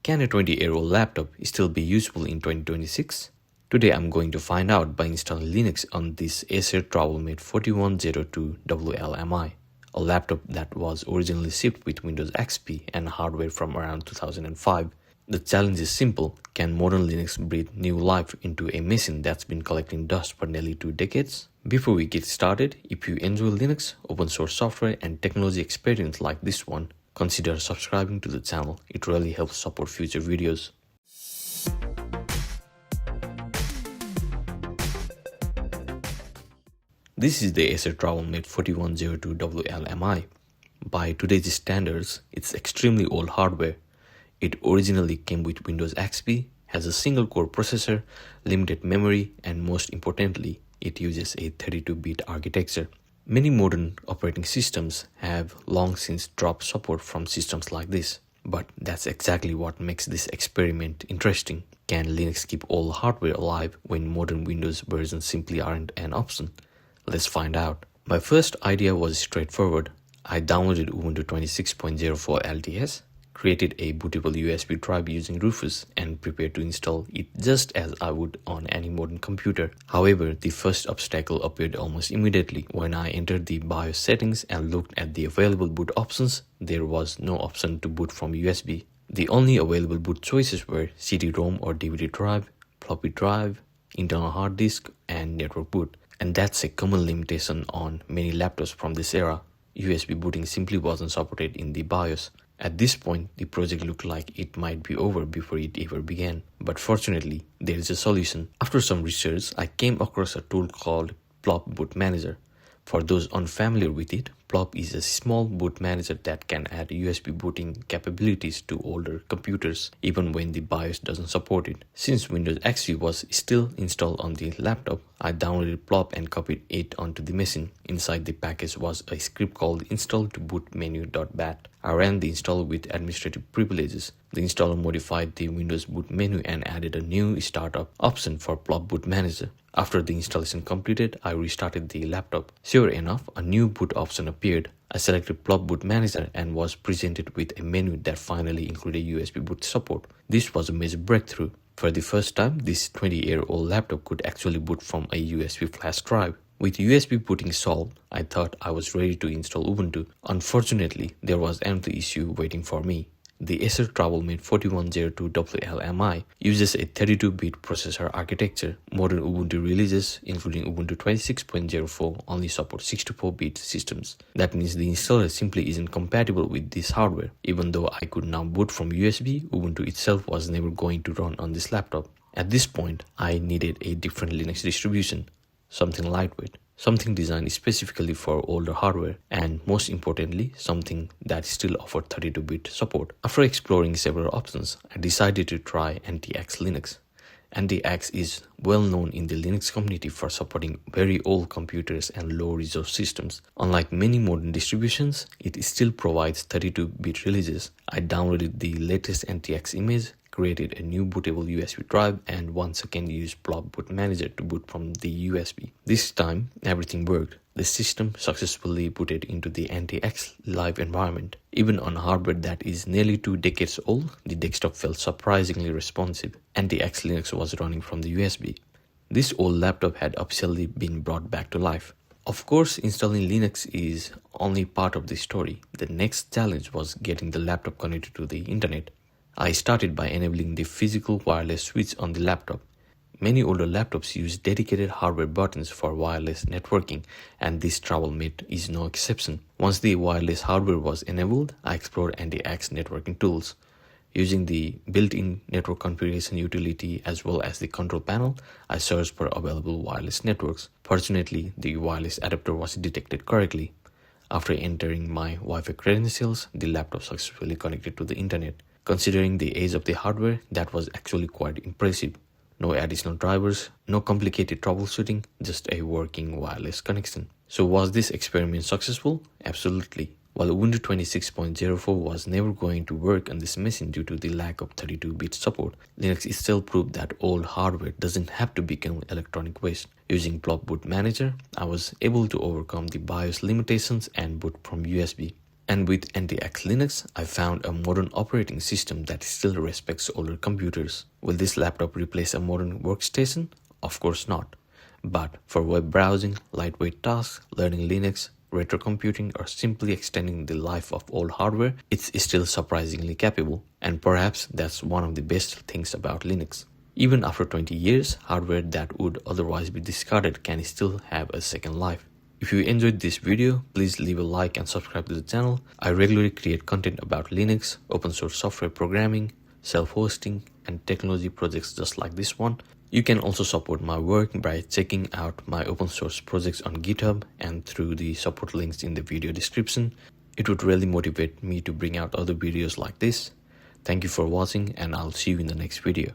Can a 20-year-old laptop still be useful in 2026? Today I'm going to find out by installing Linux on this Acer TravelMate 4102 WLMI, a laptop that was originally shipped with Windows XP and hardware from around 2005. The challenge is simple: can modern Linux breathe new life into a machine that's been collecting dust for nearly 2 decades? Before we get started, if you enjoy Linux, open source software and technology experience like this one, consider subscribing to the channel. It really helps support future videos. This is the Acer TravelMate 4102 WLMI. By today's standards, it's extremely old hardware. It originally came with Windows XP, has a single-core processor, limited memory, and most importantly, it uses a 32-bit architecture. Many modern operating systems have long since dropped support from systems like this. But that's exactly what makes this experiment interesting. Can Linux keep old hardware alive when modern Windows versions simply aren't an option? Let's find out. My first idea was straightforward. I downloaded Ubuntu 26.04 LTS, created a bootable USB drive using Rufus, and prepared to install it just as I would on any modern computer. However, the first obstacle appeared almost immediately. When I entered the BIOS settings and looked at the available boot options, there was no option to boot from USB. The only available boot choices were CD-ROM or DVD drive, floppy drive, internal hard disk, and network boot. And that's a common limitation on many laptops from this era. USB booting simply wasn't supported in the BIOS. At this point, the project looked like it might be over before it ever began. But fortunately, there is a solution. After some research, I came across a tool called PLoP Boot Manager. For those unfamiliar with it, PLoP is a small boot manager that can add USB booting capabilities to older computers, even when the BIOS doesn't support it. Since Windows XP was still installed on the laptop, I downloaded PLoP and copied it onto the machine. Inside the package was a script called install to boot menu.bat. I ran the install with administrative privileges. The installer modified the Windows boot menu and added a new startup option for PLoP Boot Manager. After the installation completed, I restarted the laptop. Sure enough, a new boot option appeared. I selected PLoP Boot Manager and was presented with a menu that finally included USB boot support. This was a major breakthrough. For the first time, this 20-year-old laptop could actually boot from a USB flash drive. With USB booting solved, I thought I was ready to install Ubuntu. Unfortunately, there was another issue waiting for me. The Acer TravelMate 4102 WLMI uses a 32-bit processor architecture. Modern Ubuntu releases, including Ubuntu 26.04, only support 64-bit systems. That means the installer simply isn't compatible with this hardware. Even though I could now boot from USB, Ubuntu itself was never going to run on this laptop. At this point, I needed a different Linux distribution, something lightweight, something designed specifically for older hardware, and most importantly, something that still offered 32-bit support. After exploring several options, I decided to try AntiX Linux. AntiX is well known in the Linux community for supporting very old computers and low-resource systems. Unlike many modern distributions, it still provides 32-bit releases. I downloaded the latest AntiX image, created a new bootable USB drive, and once again used PLoP Boot Manager to boot from the USB. This time, everything worked. The system successfully booted into the AntiX live environment. Even on hardware that is nearly 2 decades old, the desktop felt surprisingly responsive. AntiX Linux was running from the USB. This old laptop had officially been brought back to life. Of course, installing Linux is only part of the story. The next challenge was getting the laptop connected to the internet. I started by enabling the physical wireless switch on the laptop. Many older laptops use dedicated hardware buttons for wireless networking, and this TravelMate is no exception. Once the wireless hardware was enabled, I explored AntiX networking tools. Using the built-in network configuration utility as well as the control panel, I searched for available wireless networks. Fortunately, the wireless adapter was detected correctly. After entering my Wi-Fi credentials, the laptop successfully connected to the internet. Considering the age of the hardware, that was actually quite impressive. No additional drivers, no complicated troubleshooting, just a working wireless connection. So was this experiment successful? Absolutely. While Ubuntu 26.04 was never going to work on this machine due to the lack of 32-bit support, Linux still proved that old hardware doesn't have to become electronic waste. Using PLoP Boot Manager, I was able to overcome the BIOS limitations and boot from USB. And with AntiX Linux, I found a modern operating system that still respects older computers. Will this laptop replace a modern workstation? Of course not. But for web browsing, lightweight tasks, learning Linux, retro computing, or simply extending the life of old hardware, it's still surprisingly capable. And perhaps that's one of the best things about Linux. Even after 20 years, hardware that would otherwise be discarded can still have a second life. If you enjoyed this video, please leave a like and subscribe to the channel. I regularly create content about Linux, open source software programming, self-hosting, and technology projects just like this one. You can also support my work by checking out my open source projects on GitHub and through the support links in the video description. It would really motivate me to bring out other videos like this. Thank you for watching, and I'll see you in the next video.